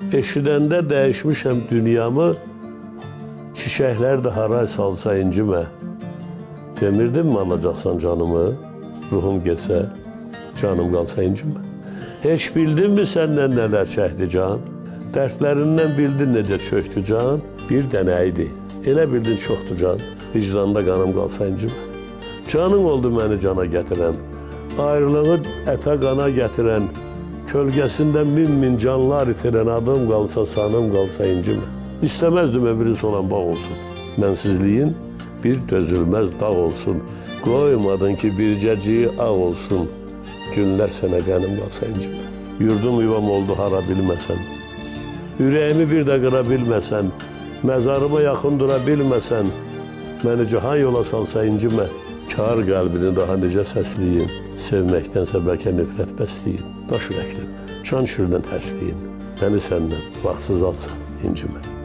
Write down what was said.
Eşidəndə dəyişmişəm dünyamı, çiçəklər də haray salsa incimə. Demirdinmi alacaqsan canımı, ruhum getsə, canım qalsa incimə. Heç bildinmi səndən nələr çəkdi can? Dərdlərindən bildin necə çöktü can? Bir dənə idi, elə bildin çoxdur can, vicdanda qanım qalsa incimə. Canın oldu məni cana gətirən, ayrılığı ətə qana gətirən, kölgəsində min canlar itirən, adım qalsa, sanım qalsa incimə. İstəməzdim ömrün olan bağ olsun, mənsizliyin bir dözülməz dağ olsun. Qoymadın ki, bircəciyi ağ olsun, günlər sənə qənim qalsa incimə. Yurdum yuvam oldu hara bilməsən, ürəyimi bir də qıra bilməsən, məzarıma yaxın dura bilməsən, məni cihan yola salsa incimə. Kar qəlbini daha necə səsliyim, sevməkdənsə bəlkə nifrət bəsliyim. Daş ürəklim, can şürdən tərsliyim, məni səndən vaxtsız alsın incimə.